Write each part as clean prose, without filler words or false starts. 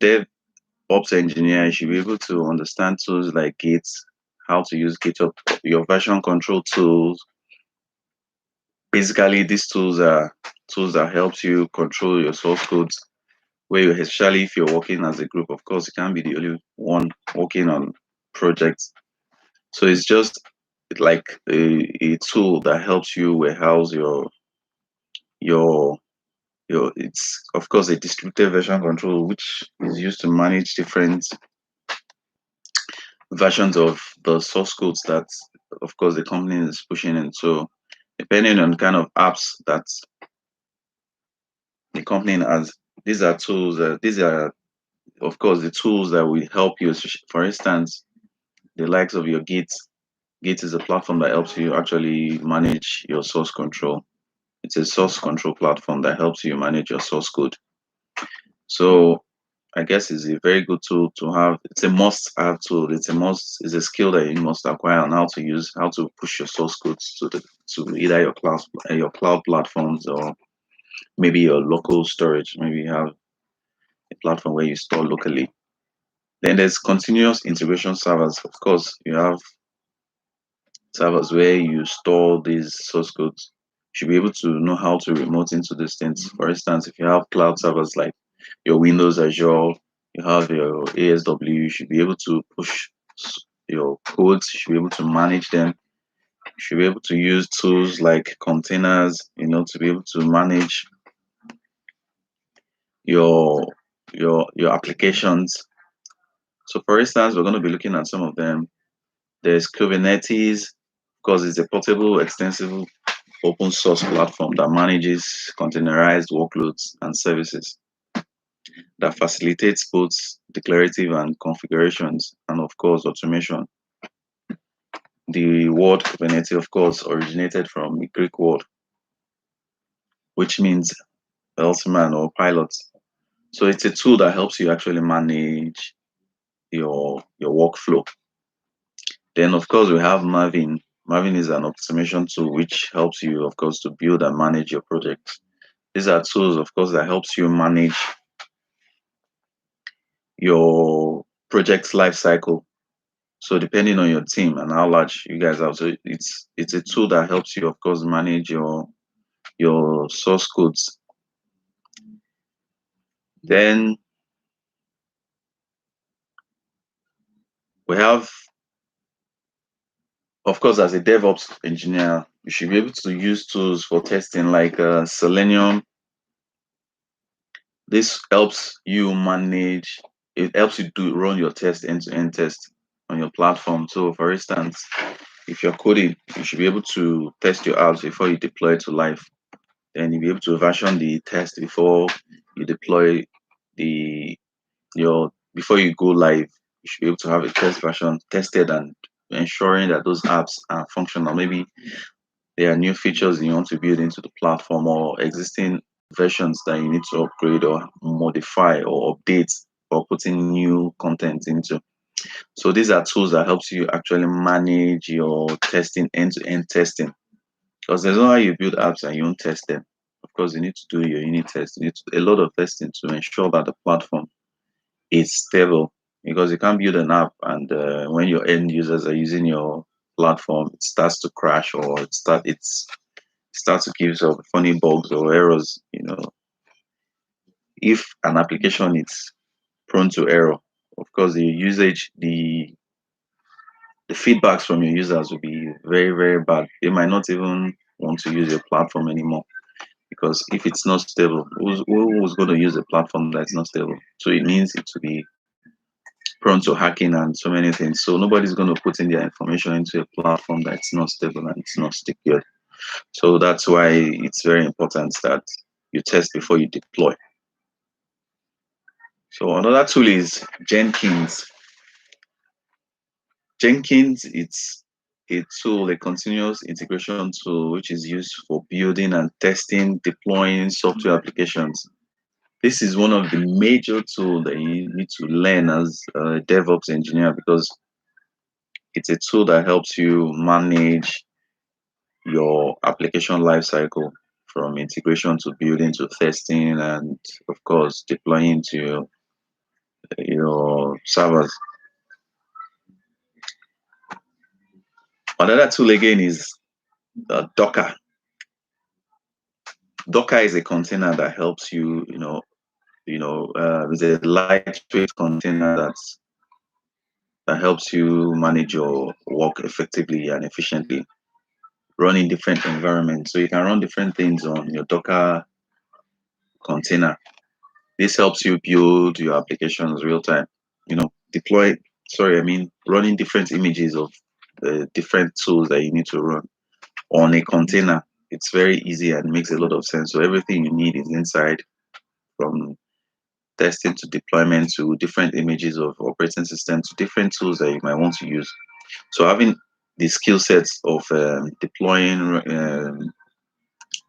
DevOps engineer, you should be able to understand tools like Git, how to use GitHub, your version control tools. Basically, these tools are tools that helps you control your source codes. Where you, especially if you're working as a group, of course, you can't be the only one working on projects. So it's just like a tool that helps you warehouse your it's of course a distributed version control which is used to manage different versions of the source codes that of course the company is pushing in. So depending on kind of apps that the company has, these are tools these are of course the tools that will help you. For instance, the likes of your Git is a platform that helps you actually manage your source control. It's a source control platform that helps you manage your source code. So I guess it's a very good tool to have. It's a must-have tool. It's a skill that you must acquire on how to use, how to push your source codes to either your cloud platforms or maybe your local storage. Maybe you have a platform where you store locally. Then there's continuous integration servers. Of course, you have servers where you store these source codes. You should be able to know how to remote into these things. For instance, if you have cloud servers like your Windows Azure, you have your ASW, you should be able to push your codes, you should be able to manage them. You should be able to use tools like containers, to be able to manage your your applications. So for instance, we're going to be looking at some of them. There's Kubernetes, because it's a portable, extensible open source platform that manages containerized workloads and services that facilitates both declarative and configurations and of course automation. The word Kubernetes of course originated from the Greek word which means helpsman or pilot. So it's a tool that helps you actually manage your workflow. Then of course we have Maven. Maven is an optimization tool which helps you of course to build and manage your projects. These are tools of course that helps you manage your project's life cycle. So depending on your team and how large you guys are, so it's a tool that helps you, of course, manage your source codes. Then we have, of course, as a DevOps engineer, you should be able to use tools for testing like Selenium. This helps you manage. It helps you do run your test end-to-end test on your platform. So, for instance, if you're coding, you should be able to test your apps before you deploy it to live. Then you'll be able to version the test before you deploy the your before you go live. You should be able to have a test version tested and ensuring that those apps are functional. Maybe there are new features you want to build into the platform or existing versions that you need to upgrade or modify or update or putting new content into. So these are tools that helps you actually manage your testing, end-to-end testing. Because there's no how you build apps and you don't test them. Of course, you need to do your unit test. You need a lot of testing to ensure that the platform is stable. Because you can't build an app and when your end users are using your platform, it starts to crash or it starts to give some funny bugs or errors. If an application is prone to error, of course, the feedbacks from your users will be very, very bad. They might not even want to use your platform anymore. Because if it's not stable, who's going to use a platform that's not stable? So it means it to be prone to hacking and so many things. So nobody's going to put in their information into a platform that's not stable and it's not secure. So that's why it's very important that you test before you deploy. So another tool is Jenkins. Jenkins, it's a tool, a continuous integration tool, which is used for building and testing, deploying software applications. This is one of the major tools that you need to learn as a DevOps engineer because it's a tool that helps you manage your application lifecycle from integration to building to testing and of course deploying to your servers. Another tool again is Docker. Docker is a container that helps you, is a lightweight container that helps you manage your work effectively and efficiently, running different environments. So you can run different things on your Docker container. This helps you build your applications real time. Deploy. Sorry, I mean running different images of different tools that you need to run on a container. It's very easy and makes a lot of sense. So everything you need is inside, from testing to deployment to different images of operating systems to different tools that you might want to use. So having the skill sets of deploying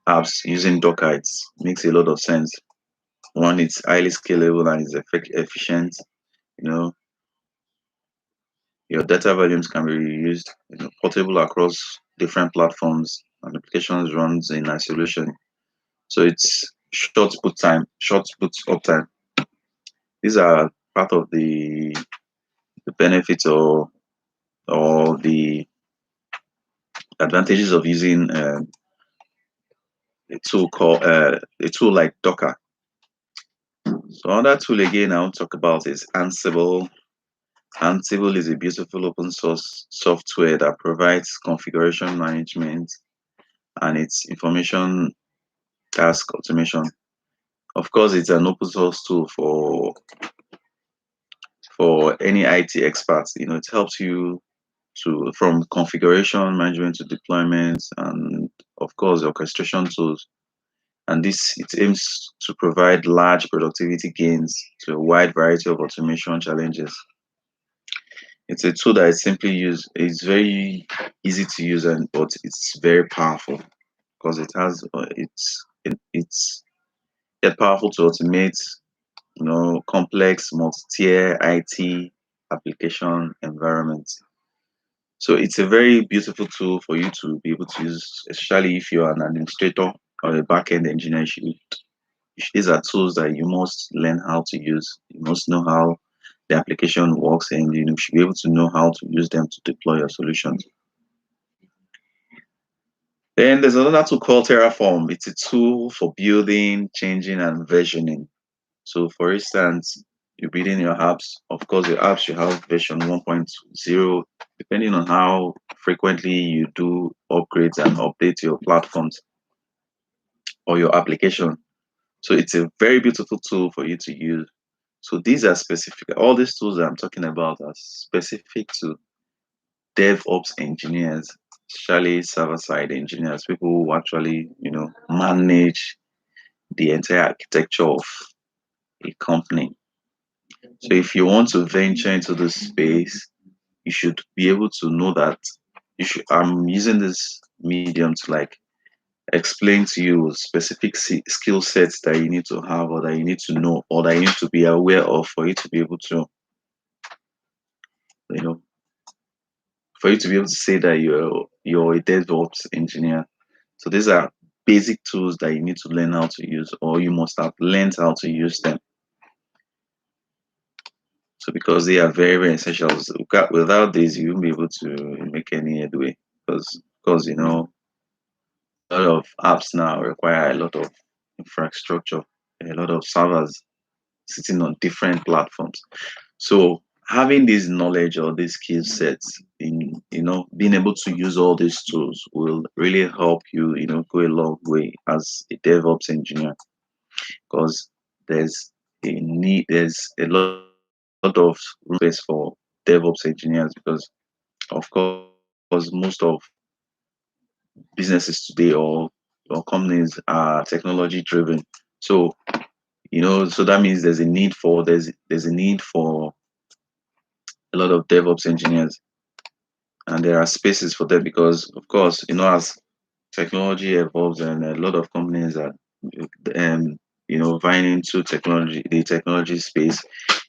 apps using Docker, it makes a lot of sense. One, it's highly scalable and it's efficient. You know, your data volumes can be reused, portable across different platforms, and applications runs in isolation. So it's short boot up time. These are part of the benefits or the advantages of using a tool like Docker. So another tool again I want to talk about is Ansible. Ansible is a beautiful open source software that provides configuration management and its information task automation. Of course, it's an open source tool for any IT experts. It helps you to from configuration management to deployment and of course orchestration tools. And this it aims to provide large productivity gains to a wide variety of automation challenges. It's a tool that is simply used. It's very easy to use, and but it's very powerful because it's yet powerful to automate complex multi-tier IT application environments. So it's a very beautiful tool for you to be able to use, especially if you're an administrator or a back-end engineer. These are tools that you must learn how to use. You must know how the application works, and you should be able to know how to use them to deploy your solutions. Then there's another tool called Terraform. It's a tool for building, changing, and versioning. So, for instance, you're building your apps. Of course, your apps should have version 1.0, depending on how frequently you do upgrades and update your platforms or your application. So, it's a very beautiful tool for you to use. So, these are specific, all these tools that I'm talking about are specific to DevOps engineers, especially server side engineers, people who actually, manage the entire architecture of a company. So if you want to venture into this space, you should be able to know that I'm using this medium to like explain to you specific skill sets that you need to have or that you need to know or that you need to be aware of for you to be able to, you know, for you to be able to say that you're a DevOps engineer. So these are basic tools that you need to learn how to use, or you must have learned how to use them. So because they are very, very essential. Without this, you won't be able to make any headway. Because a lot of apps now require a lot of infrastructure, a lot of servers sitting on different platforms. So having this knowledge or these skill sets in being able to use all these tools will really help you go a long way as a DevOps engineer, because there's a lot of room space for DevOps engineers, because of course most of businesses today or companies are technology driven. So so that means there's a need for a lot of DevOps engineers, and there are spaces for them because of course as technology evolves and a lot of companies are vying into the technology space.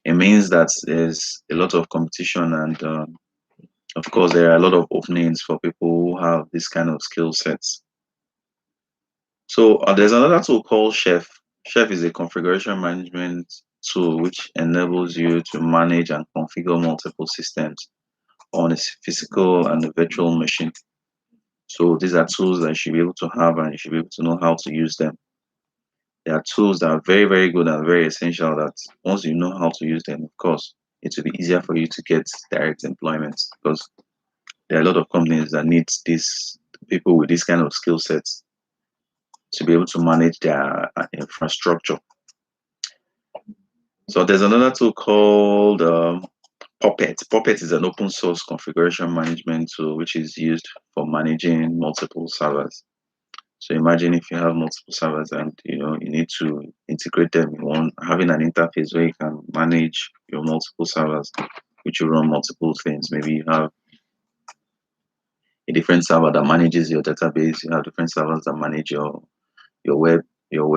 It means that there's a lot of competition, and of course there are a lot of openings for people who have this kind of skill sets. So there's another tool called Chef. Chef is a configuration management tool which enables you to manage and configure multiple systems on a physical and a virtual machine. So these are tools that you should be able to have, and you should be able to know how to use them. There are tools that are very, very good and very essential that once you know how to use them, of course, it will be easier for you to get direct employment, because there are a lot of companies that need these people with this kind of skill sets to be able to manage their infrastructure. So there's another tool called Puppet. Puppet is an open source configuration management tool which is used for managing multiple servers. So imagine if you have multiple servers and you need to integrate them in one, having an interface where you can manage your multiple servers, which will run multiple things. Maybe you have a different server that manages your database, you have different servers that manage your web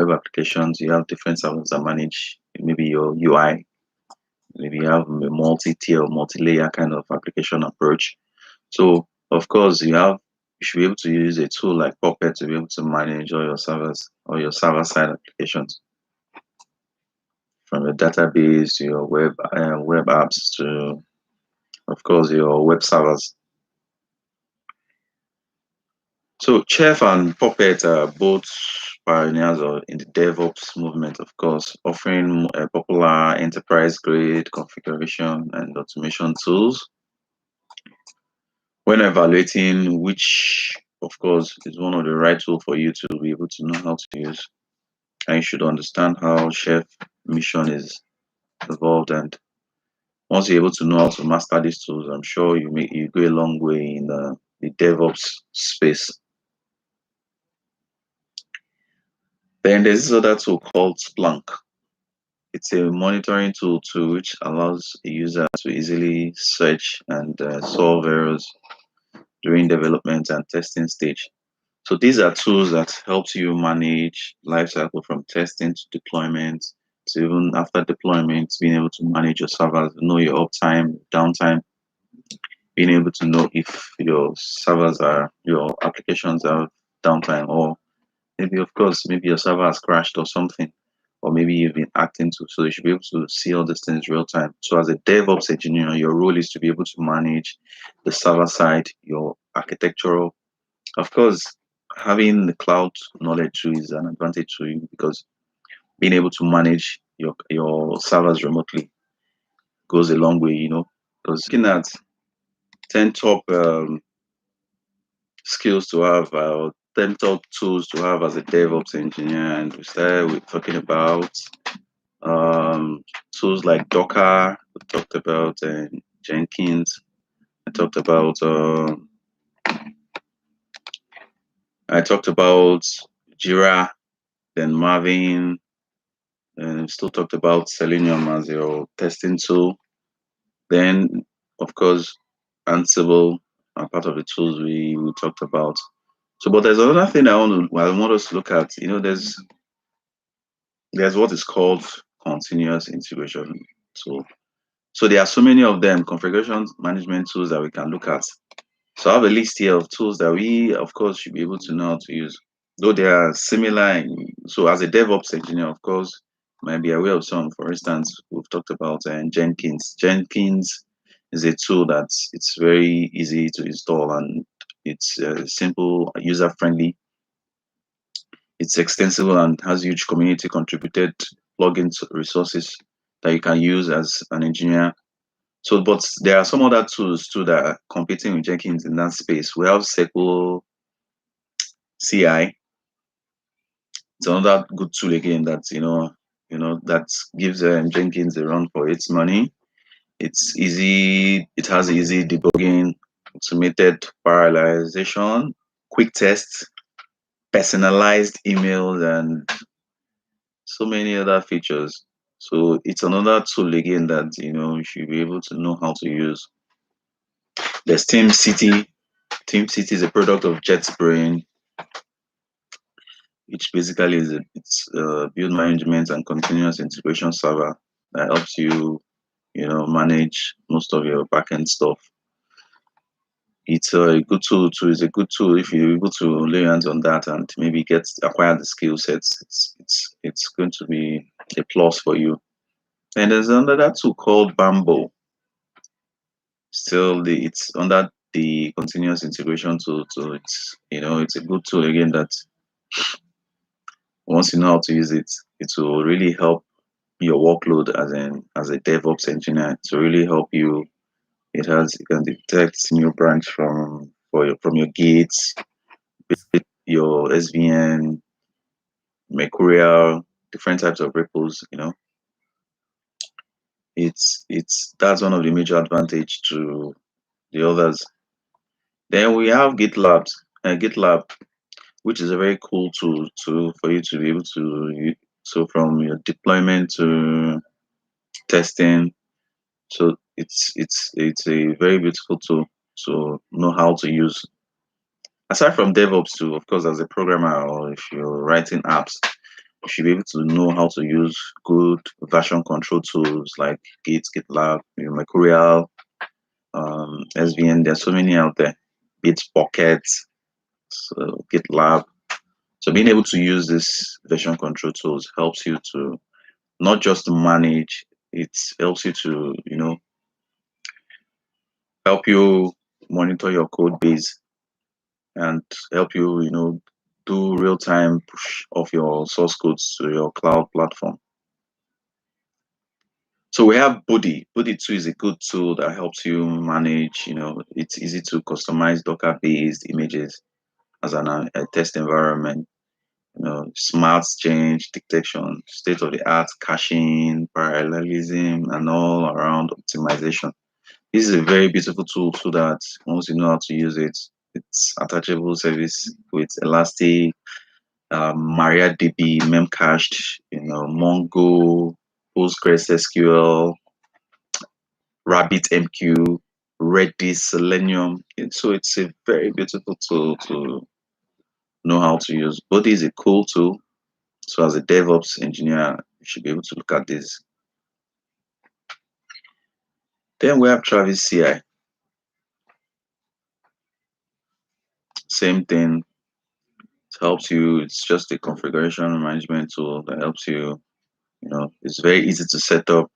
applications, you have different servers that manage maybe your UI, maybe you have a multi-tier, multi-layer kind of application approach. So of course you should be able to use a tool like Puppet to be able to manage all your servers or your server-side applications, from your database to your web apps to, of course, your web servers. So Chef and Puppet are both pioneers in the DevOps movement, of course, offering popular enterprise-grade configuration and automation tools. When evaluating which, of course, is one of the right tools for you to be able to know how to use, and you should understand how Chef mission is evolved. And once you're able to know how to master these tools, I'm sure you go a long way in the DevOps space. Then there's this other tool called Splunk. It's a monitoring tool too, which allows a user to easily search and solve errors during development and testing stage. So these are tools that helps you manage lifecycle from testing to deployment, to even after deployment, being able to manage your servers, know your uptime, downtime, being able to know if your your applications have downtime, or maybe, of course, maybe your server has crashed or something, or maybe you've been acting to. So you should be able to see all these things real time. So as a DevOps engineer, your role is to be able to manage the server side, your architectural. Of course, having the cloud knowledge too is an advantage to you, because being able to manage your servers remotely goes a long way, because looking at 10 top skills to have, 10 top tools to have as a DevOps engineer, and we started with talking about tools like Docker, we talked about Jenkins, I talked about Jira, then Maven, and we still talked about Selenium as your testing tool. Then, of course, Ansible are part of the tools we talked about. So, but there's another thing I want us to look at. There's what is called continuous integration tool. So there are so many of them, configuration management tools that we can look at. So I have a list here of tools that we, of course, should be able to know how to use. Though they are similar, so as a DevOps engineer, of course, you might be aware of some. For instance, we've talked about Jenkins. Jenkins is a tool it's very easy to install, and it's simple, user-friendly. It's extensible and has huge community contributed plugins resources that you can use as an engineer. So, but there are some other tools too that are competing with Jenkins in that space. We have SQL CI. It's another good tool again that that gives Jenkins a run for its money. It's easy. It has easy debugging, automated parallelization, quick tests, personalized emails, and so many other features. So it's another tool again that you should be able to know how to use. There's TeamCity. TeamCity is a product of JetBrains, which basically it's build management and continuous integration server that helps you, manage most of your backend stuff. It's a good tool too. It's a good tool if you're able to lay hands on that and maybe acquire the skill sets. It's going to be a plus for you. And there's another tool called Bamboo. Still, it's under the continuous integration tool. So it's a good tool again that once you know how to use it, it will really help your workload as a DevOps engineer. To really help you. It can detect new branch from your gates, your SVN, Mercurial, different types of repos. It's that's one of the major advantage to the others. Then we have GitLab, which is a very cool tool for you to be able to so from your deployment to testing. So it's a very beautiful tool to know how to use. Aside from DevOps too, of course, as a programmer or if you're writing apps, you should be able to know how to use good version control tools like Git, GitLab, Mercurial, SVN. There's so many out there. Bitbucket, so GitLab. So being able to use this version control tools helps you to not just to manage, it helps you to, help you monitor your code base and help you, do real-time push of your source codes to your cloud platform. So we have Buddy. Buddy 2 is a good tool that helps you manage, it's easy to customize Docker-based images as a test environment. Smart change detection, state-of-the-art caching, parallelism, and all around optimization. This is a very beautiful tool so that once you know how to use it, it's attachable service with Elastic, MariaDB, Memcached, Mongo, PostgreSQL, RabbitMQ, Redis, Selenium. So it's a very beautiful tool to know how to use. Buddy is a cool tool. So as a DevOps engineer, you should be able to look at this. Then we have Travis CI. Same thing. It helps you. It's just a configuration management tool that helps you. It's very easy to set up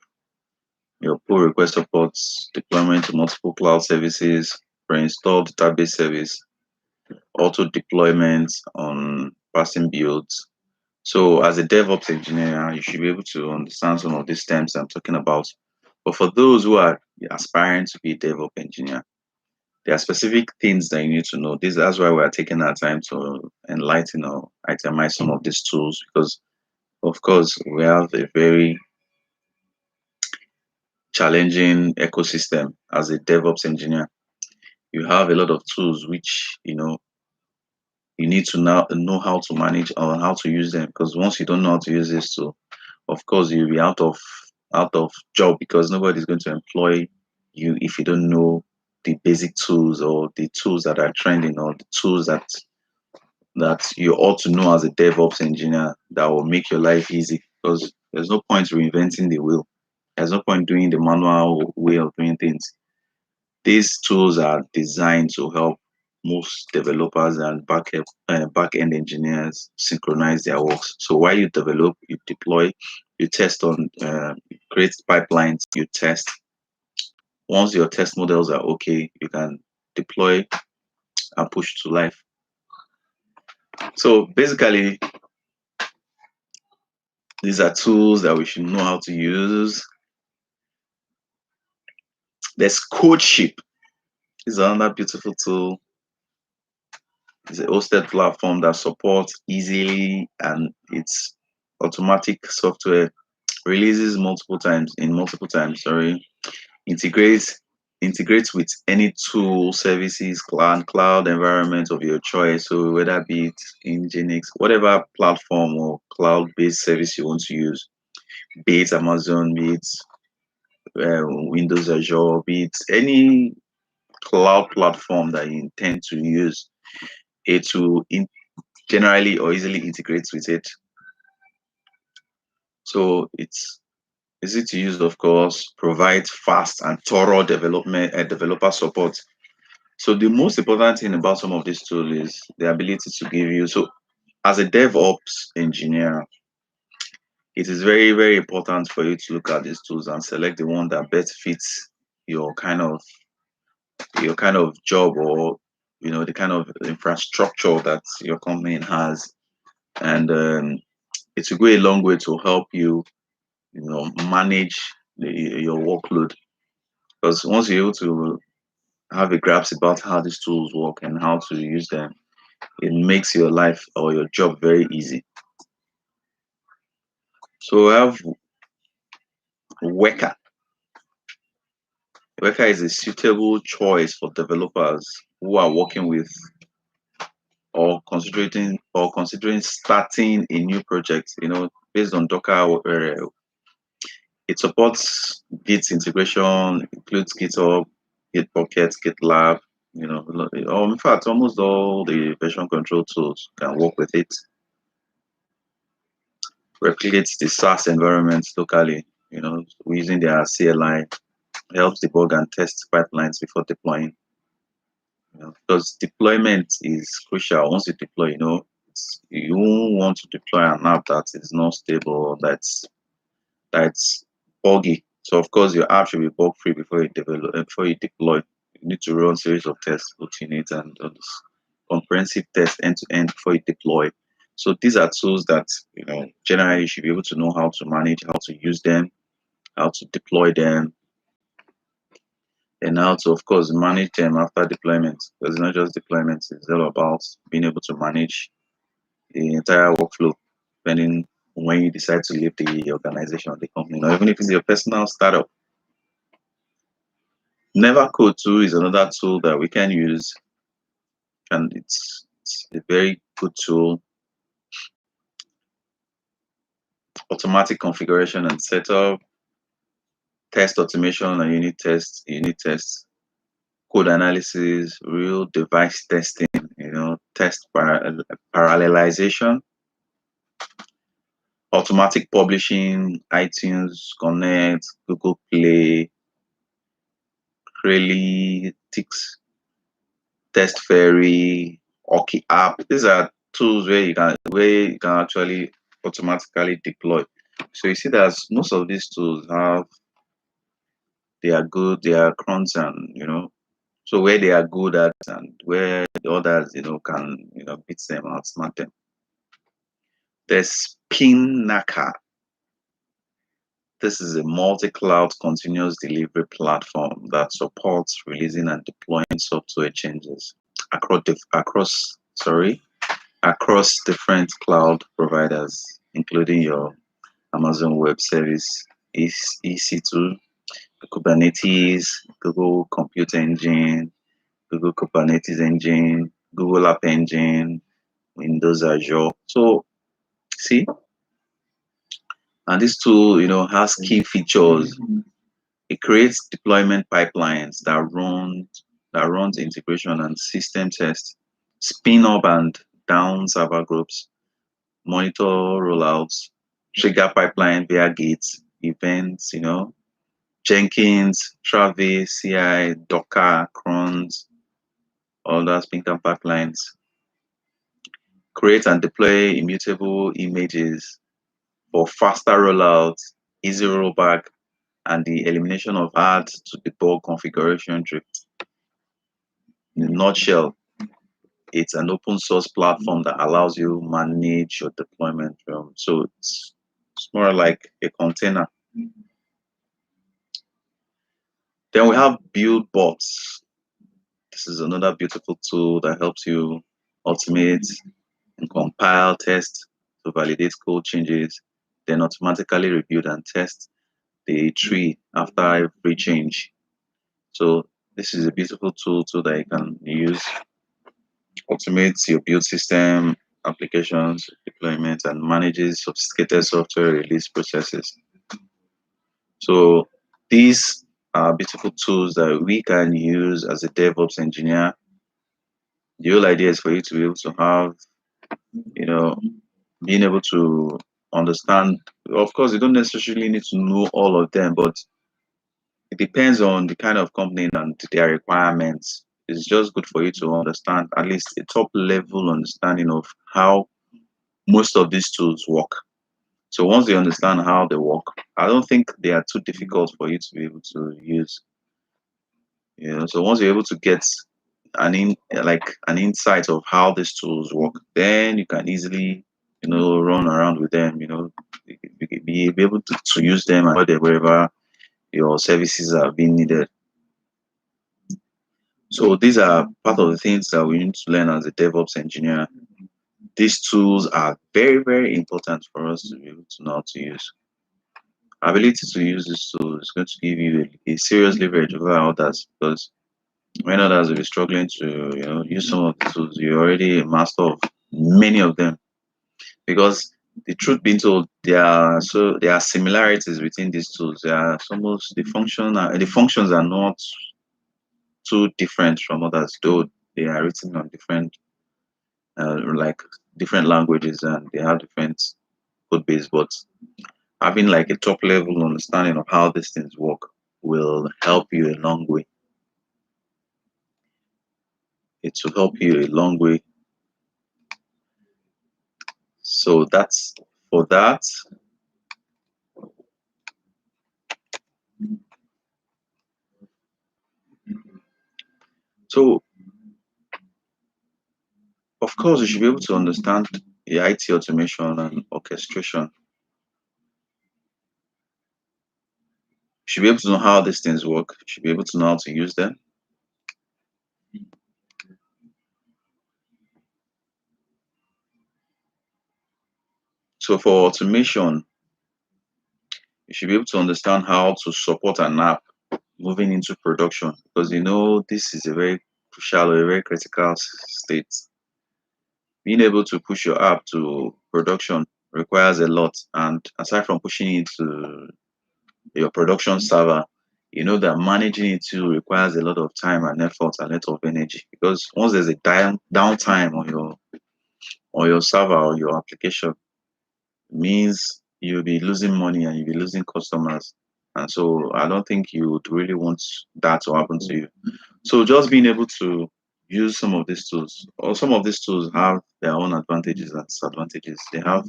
your pull request supports deployment to multiple cloud services, pre-install database service, auto deployment on passing builds. So as a DevOps engineer, you should be able to understand some of these terms I'm talking about. But for those who are aspiring to be a DevOps engineer, there are specific things that you need to know. That's why we are taking our time to enlighten or itemize some of these tools because, of course, we have a very challenging ecosystem as a DevOps engineer. You have a lot of tools which you need to now know how to manage or how to use them because once you don't know how to use this tool, of course you'll be out of job because nobody's going to employ you if you don't know the basic tools or the tools that are trending or the tools that you ought to know as a DevOps engineer that will make your life easy because there's no point reinventing the wheel. There's no point doing the manual way of doing things. These tools are designed to help most developers and back-end engineers synchronize their works. So while you develop, you deploy, you test you create pipelines, you test. Once your test models are okay, you can deploy and push to life. So basically, these are tools that we should know how to use. There's CodeShip. It's another beautiful tool. It's a hosted platform that supports easily and it's automatic software releases multiple times. Integrates with any tool, services, cloud environment of your choice. So whether be it Nginx, whatever platform or cloud-based service you want to use, be it Amazon, be it Windows Azure, be it any cloud platform that you intend to use, it will generally or easily integrates with it. So it's easy to use, of course, provides fast and thorough developer support. So the most important thing about some of these tools is the ability to give you. So as a DevOps engineer, it is very, very important for you to look at these tools and select the one that best fits your kind of job, or the kind of infrastructure that your company has. And it will go a long way to help you manage your workload, because once you're able to have a grasp about how these tools work and how to use them, it makes your life or your job very easy. So we have Weka. Weka is a suitable choice for developers who are working with or considering starting a new project. Based on Docker, it supports Git integration, includes GitHub, Gitbucket, GitLab. In fact, almost all the version control tools can work with it. Replicates the SaaS environments locally, using their CLI, helps debug and test pipelines before deploying. Because deployment is crucial. Once you deploy, you won't want to deploy an app that is not stable, that's buggy. So of course your app should be bug free before you deploy. You need to run series of tests, putting it and comprehensive tests end to end before you deploy. So these are tools that generally you should be able to know how to manage, how to use them, how to deploy them, and how to, of course, manage them after deployment. Because it's not just deployment; it's all about being able to manage the entire workflow, depending on when you decide to leave the organization or the company, or even if it's your personal startup. Never Code too is another tool that we can use, and it's a very good tool. Automatic configuration and setup, test automation and unit tests, code analysis, real device testing, test parallelization, automatic publishing, iTunes Connect, Google Play, Craylytics, Test Fairy, Oki app. These are tools where you can actually automatically deploy. So you see that most of these tools they are good, they are crumbs, and so where they are good at and where the others can beat them, outsmart them. There's Spinnaker. This is a multi-cloud continuous delivery platform that supports releasing and deploying software changes across different cloud providers, including your Amazon Web Service, EC2, Kubernetes, Google Compute Engine, Google Kubernetes Engine, Google App Engine, Windows Azure. So see, and this tool, has key features. It creates deployment pipelines that runs integration and system tests, spin up and down server groups, monitor rollouts, trigger pipeline via Gates, events, Jenkins, Travis, CI, Docker, crons, all that Spinnaker pipelines. Create and deploy immutable images for faster rollouts, easy rollback, and the elimination of hard to debug configuration drift. In a nutshell, it's an open source platform that allows you manage your deployment. So it's more like a container. Then we have build bots. This is another beautiful tool that helps you automate and compile tests to validate code changes, then automatically rebuild and test the tree after every change. So this is a beautiful tool too that you can use, automates your build system, applications, deployment, and manages sophisticated software release processes. So these are beautiful tools that we can use as a DevOps engineer. The whole idea is for you to be able to have, being able to understand. Of course, you don't necessarily need to know all of them, but it depends on the kind of company and their requirements. It's just good for you to understand at least a top level understanding of how most of these tools work. So once you understand how they work, I don't think they are too difficult for you to be able to use. So once you're able to get an insight of how these tools work, then you can easily, run around with them. Be able to use them and wherever your services are being needed. So these are part of the things that we need to learn as a DevOps engineer. These tools are very, very important for us to be able to know how to use. Ability to use this tool is going to give you a serious leverage over others, because when others will be struggling to use some of the tools, you're already a master of many of them. Because the truth being told, there are similarities between these tools. There are almost the functions are not too different from others, though they are written on different languages, and they have different code base. But having like a top level understanding of how these things work will help you a long way. It will help you a long way. So that's for that. So of course you should be able to understand the IT automation and orchestration. You should be able to know how these things work. You should be able to know how to use them. So for automation, you should be able to understand how to support an app moving into production, because this is a very crucial, a very critical state. Being able to push your app to production requires a lot, and aside from pushing it to your production server, that managing it too requires a lot of time and effort and a lot of energy, because once there's a downtime on your server or your application, means you'll be losing money and you'll be losing customers. And so I don't think you would really want that to happen to you. So just being able to use some of these tools, or some of these tools have their own advantages and disadvantages. They have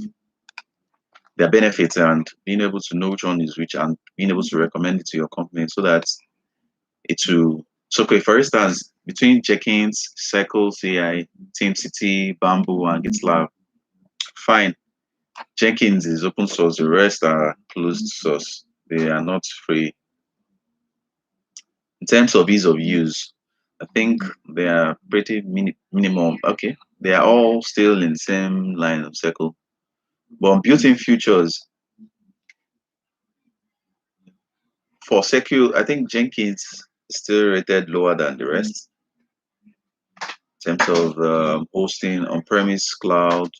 their benefits, and being able to know which one is which and being able to recommend it to your company so that it will. So, okay, for instance, between Jenkins, Circle, CI, TeamCity, Bamboo, and GitLab, fine. Jenkins is open source, the rest are closed source. They are not free. In terms of ease of use, I think they are pretty minimum. Okay, they are all still in the same line of Circle. But built-in features for secure, I think Jenkins is still rated lower than the rest in terms of hosting on-premise cloud.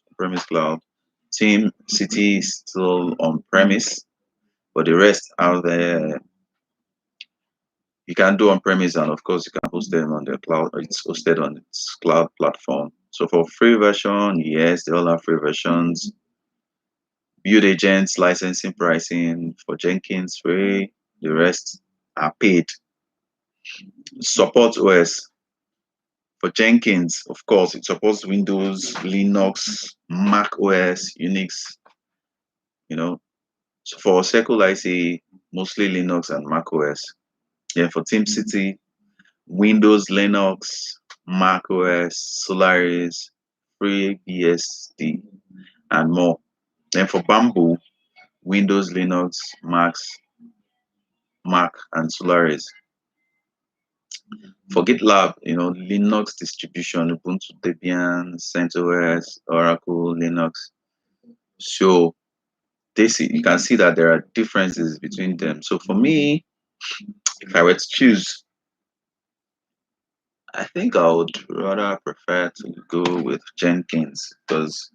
Team City is still on-premise, but the rest out there you can do on-premise, and of course you can host them on the cloud. It's hosted on its cloud platform. So for free version, yes, they all have free versions. Build agents, licensing, pricing for Jenkins free. The rest are paid. Support OS for Jenkins, of course, it supports Windows, Linux, Mac OS, Unix. So for Circle, I see mostly Linux and Mac OS. Yeah, for TeamCity, Windows, Linux, Mac OS, Solaris, FreeBSD, and more. Then for Bamboo, Windows, Linux, Mac, and Solaris. For GitLab, Linux distribution, Ubuntu, Debian, CentOS, Oracle, Linux. So you can see that there are differences between them. So for me, if I were to choose, I think I would rather prefer to go with Jenkins, because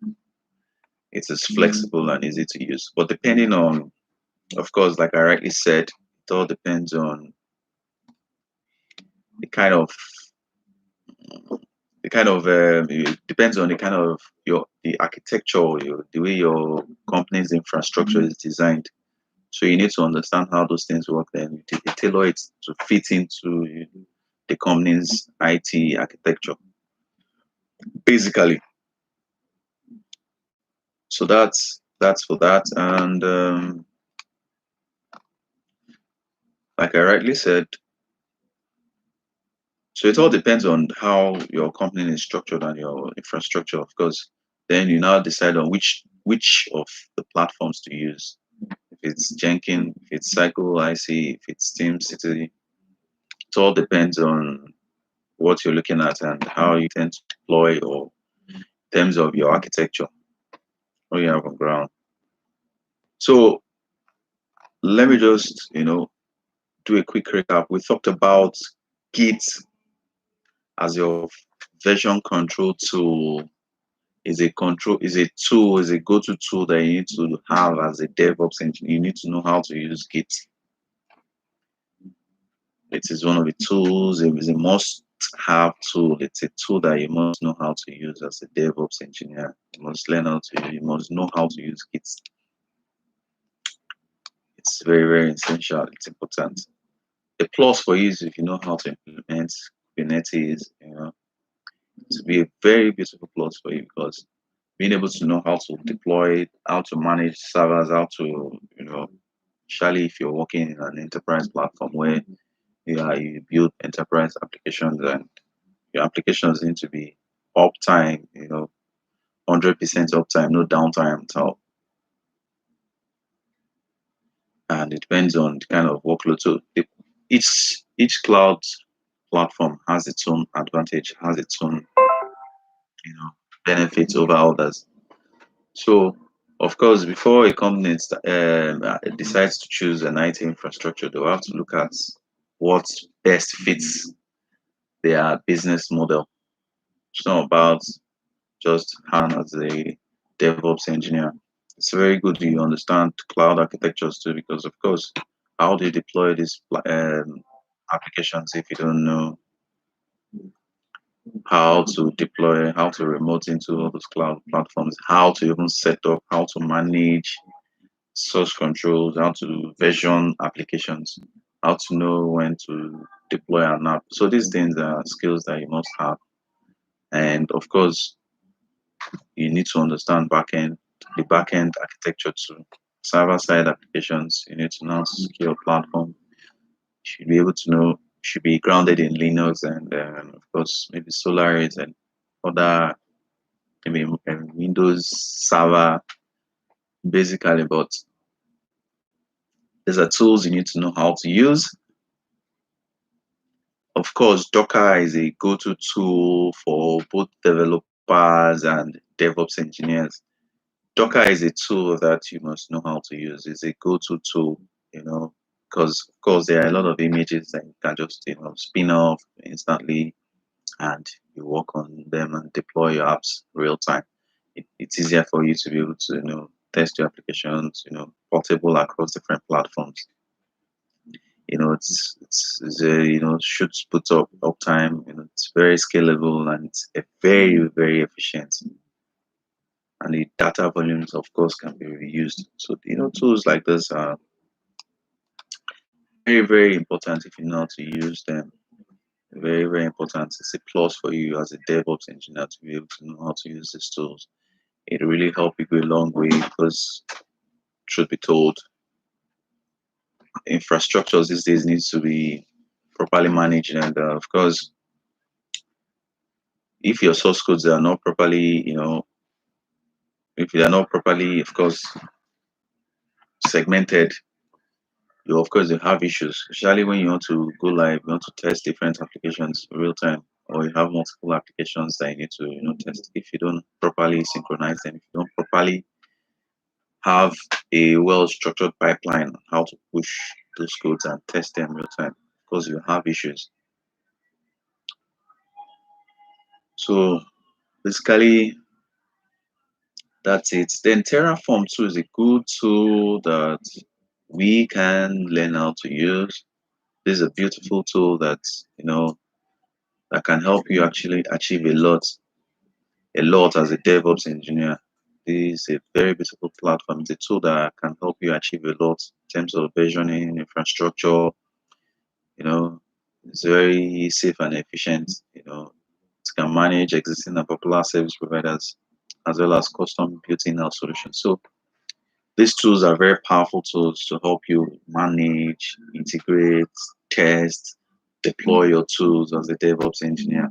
it is flexible and easy to use. But depending on, of course, like I rightly said, it all depends on the kind of it depends on the kind of the architecture, the way your company's infrastructure is designed. So you need to understand how those things work, then you tailor it to fit into the company's IT architecture, basically. So that's that's for that. And like I rightly said, so it all depends on how your company is structured and your infrastructure, of course. Then you now decide on which of the platforms to use. If it's Jenkins, if it's Cycle IC, if it's Team City, it all depends on what you're looking at and how you tend to deploy or in terms of your architecture, what you have on ground. So let me just, do a quick recap. We talked about Git as your version control tool. Is a tool, is a go-to tool that you need to have as a DevOps engineer. You need to know how to use Git. It is one of the tools, it is a must-have tool. It's a tool that you must know how to use as a DevOps engineer. You must learn how to, you must know how to use Git. It's very, very essential. It's important. The plus for you is if you know how to implement Kubernetes, to be a very beautiful plus for you because being able to know how to deploy it, how to manage servers, how to, especially if you're working in an enterprise platform where you build enterprise applications and your applications need to be uptime, 100% uptime, no downtime at all. And it depends on the kind of workload. So each cloud platform has its own advantage, has its own, benefits over others. So, of course, before a company decides to choose an IT infrastructure, they'll have to look at what best fits their business model. It's not about just hand as a DevOps engineer. It's very good you understand cloud architectures too, because of course, how do you deploy these applications if you don't know how to deploy, how to remote into all those cloud platforms, how to even set up, how to manage source controls, how to version applications, how to know when to deploy an app. So these things are skills that you must have. And of course, you need to understand the backend architecture too. Server side applications, you need to know secure platform. You should be able to know, should be grounded in Linux and of course maybe Solaris and other maybe Windows server basically. But these are tools you need to know how to use. Of course, Docker is a go-to tool for both developers and DevOps engineers. Docker is a tool that you must know how to use. It's a go-to tool, because of course there are a lot of images that you can just spin off instantly and you work on them and deploy your apps real time. It's easier for you to be able to test your applications, portable across different platforms. It's shoots put up uptime. It's very scalable and it's a very very efficient. And the data volumes, of course, can be reused. So tools like this are very very important if you know how to use them. Very very important. It's a plus for you as a DevOps engineer to be able to know how to use these tools. It really help you go a long way because, truth be told, infrastructures these days needs to be properly managed and of course if your source codes are not properly, if they are not properly, of course, segmented, you of course you have issues, especially when you want to go live, you want to test different applications real time, or you have multiple applications that you need to, test. If you don't properly synchronize them, if you don't properly have a well-structured pipeline on how to push those codes and test them real time, because you have issues. So basically, that's it. Then Terraform too is a good tool that we can learn how to use. This is a beautiful tool that that can help you actually achieve a lot as a DevOps engineer. This is a very beautiful platform. It's a tool that can help you achieve a lot in terms of versioning, infrastructure. You know, it's very safe and efficient. It can manage existing and popular service providers as well as custom built-in solutions. So These tools are very powerful tools to help you manage, integrate, test, deploy your tools as a DevOps engineer.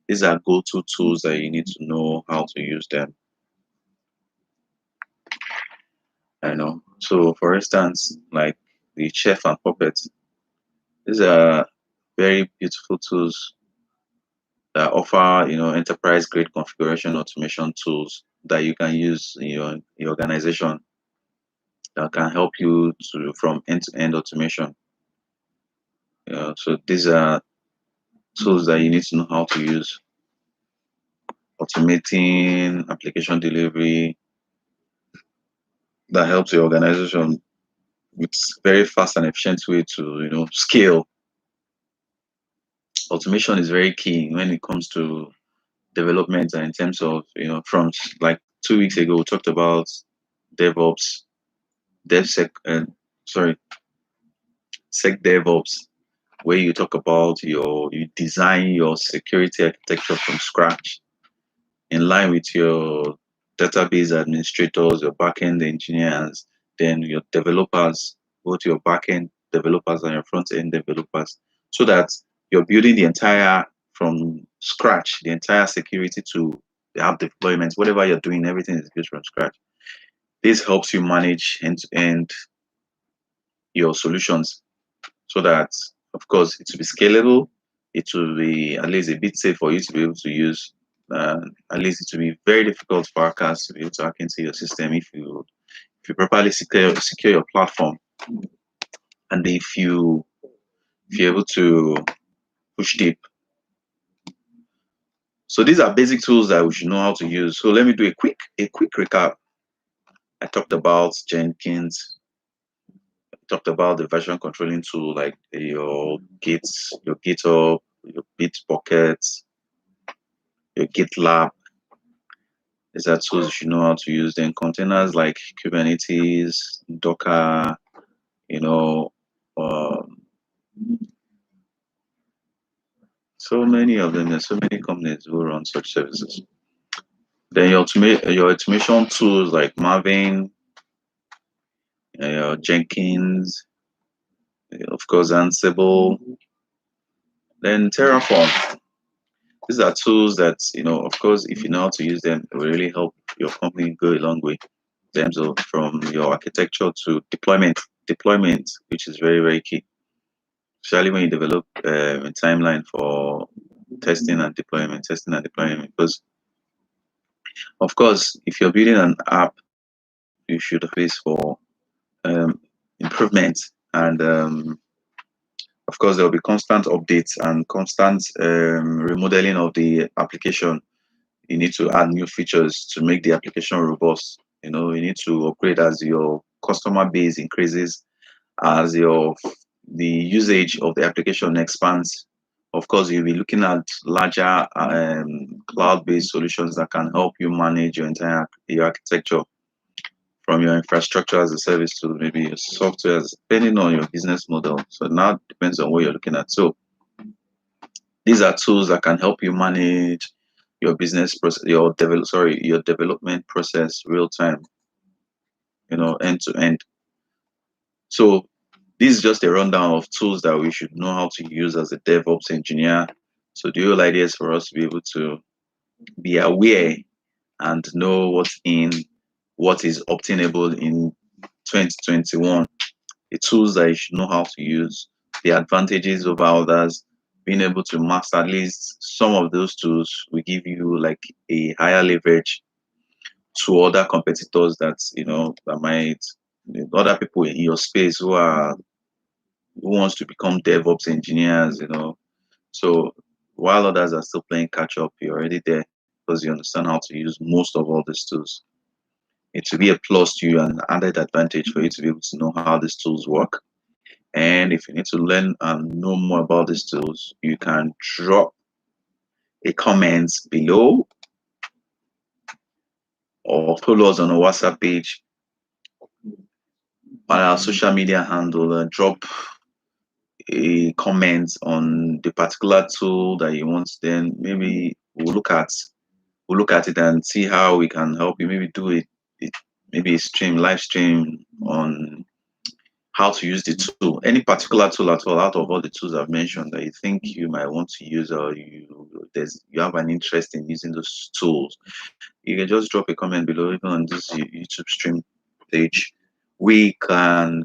These are go-to tools that you need to know how to use them. I know. So, for instance, like the Chef and Puppet, these are very beautiful tools that offer, enterprise-grade configuration automation tools that you can use in your organization that can help you to from end-to-end automation. So these are tools that you need to know how to use. Automating application delivery that helps your organization with very fast and efficient way to scale. Automation is very key when it comes to development and in terms of from like 2 weeks ago we talked about DevOps, DevSec, sorry, Sec DevOps, where you talk about you design your security architecture from scratch in line with your database administrators, your backend engineers, then your developers, both your backend developers and your front end developers, so that you're building the entire from scratch, the entire security to the app deployment, whatever you're doing, everything is built from scratch. This helps you manage end to end your solutions so that, of course, it will be scalable. It will be at least a bit safe for you to be able to use. At least it will be very difficult for hackers to be able to hack into your system if you properly secure your platform, and if you're able to push deep. So these are basic tools that we should know how to use. So let me do a quick recap. I talked about Jenkins. I talked about the version controlling tool like your your GitHub, your Bitbucket, your GitLab. These are tools you should know how to use. Then containers like Kubernetes, Docker, you know, um, so many of them. There's so many companies who run such services. Then your automation tools like Maven, Jenkins, of course Ansible, then Terraform. These are tools that of course, if you know how to use them, it will really help your company go a long way in terms of from your architecture to deployment, which is very very key, especially when you develop a timeline for testing and deployment. Because of course, if you're building an app, you should face for um, improvement, and of course there will be constant updates and constant remodeling of the application. You need to add new features to make the application robust. You need to upgrade as your customer base increases, as the usage of the application expands. Of course, you'll be looking at larger cloud-based solutions that can help you manage your architecture, from your infrastructure as a service to maybe your software, depending on your business model. So now it depends on what you're looking at. So these are tools that can help you manage your business process, your development process real time, end to end. So this is just a rundown of tools that we should know how to use as a DevOps engineer. So the whole idea is for us to be able to be aware and know what is obtainable in 2021, the tools that you should know how to use, the advantages of others, being able to master at least some of those tools will give you like a higher leverage to other competitors that might other people in your space who wants to become DevOps engineers. So while others are still playing catch up, you're already there because you understand how to use most of all these tools. It will be a plus to you and added advantage for you to be able to know how these tools work. And if you need to learn and know more about these tools, you can drop a comment below or follow us on our WhatsApp page, on our social media handle, and drop a comment on the particular tool that you want. Then maybe we'll look at it and see how we can help you. Maybe do it maybe a stream, live stream on how to use the tool, any particular tool at all out of all the tools I've mentioned that you think you might want to use, or you have an interest in using those tools, you can just drop a comment below, even on this YouTube stream page. We can